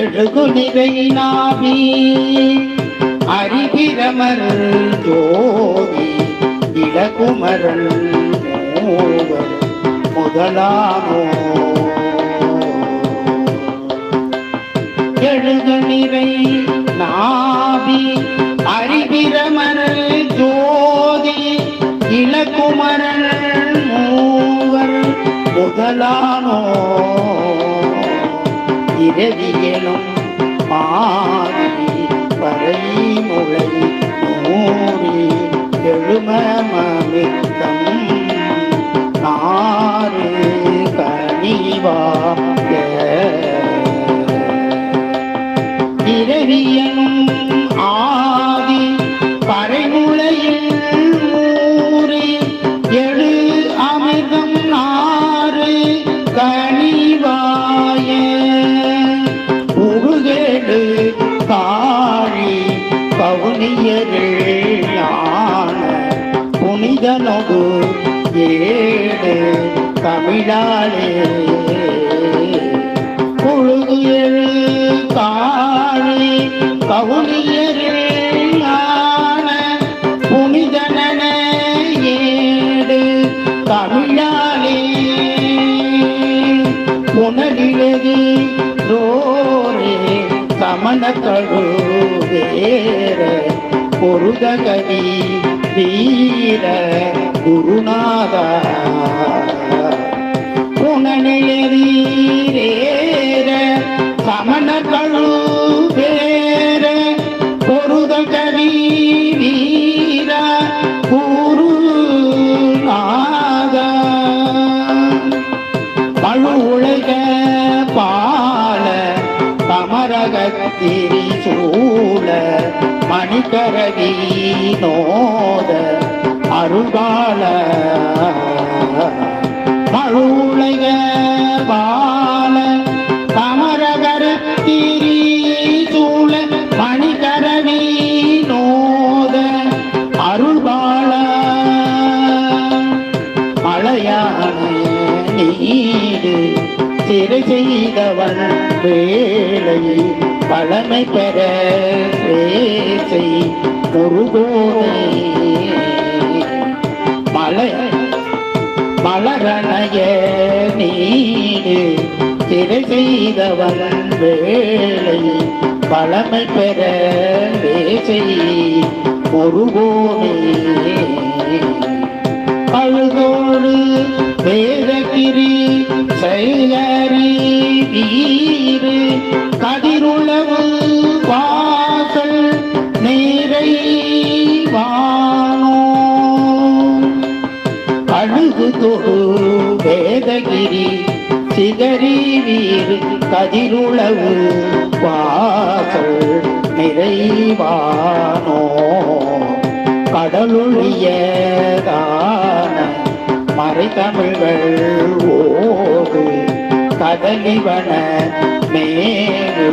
எழுகு நிறை நாவி அறிவிரமர் ஜோதி இளகுமரன் மூவர் முதலானோ எழுகு நிறை நாவி அறிவிரமர் ஜோதி இளகுமரன் மூவர் முதலானோ இரவியலும் மாறி பறைமுளை நூறி எழுமமித்தம் நாறு கனிவாக இரவியலும் ஆதி பறைமுளையில் மூறி எழு அமிர்தம் நாறு கனிவாய உருகேடு காழி கவுனியர்கள் ஞான புனிதனொடு ஏடு தமிழாலே புழுகு எழு காழி கவுனியர்கள் ஞான புனிதன ஏடு தமிழாலே புனலிலது ரோரே சமண கழுவேர பொருதகவி வீர குருநாத புனலிலதீரேர சமண கழுவேர பொருதகவி வீர குருநாத பழு உலக பால கமரகத்திரி சூழ மணிக்கரவி நோத அருகால பழு உலக பால கமரகத்திரி சூழ மணிக்கரவி நோத அருகால மலையான நீடு சிறை செய்தவன் வேலை பழமை பெற பேசை முருகோனே மலரணைய நீடு சிறை செய்தவன் வேலை பழமை பெற பேசை முருகோனே அழுதோடு வேதகிரி செயலரி வீறு கதிருளவு வாசல் நேரை வானோ அழுகுதொடு வேதகிரி சிகரி வீறு கதிருளவு வாசல் நிறைவானோ கடலுளியதான மறைத்தமிழ்கள் ஓடு கதலிவன மேடு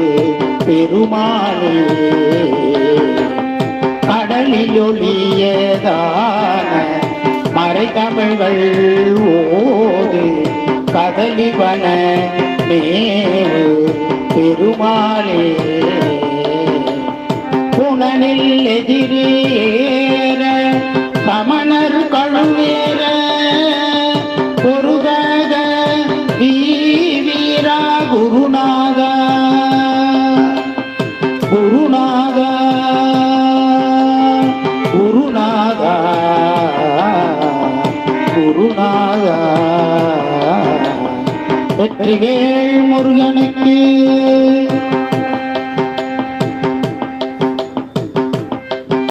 பெருமாளே கடலிலொளியதான மறைத்தமிழ்கள் ஓடு கதலிவன மேடு பெருமாளே புனலில் எதிரேற சமணர் கழுவேற பொருதக வீரா குருநாத குருநாத குருநாத குருநாத வெற்றிவேல் முருகனுக்கு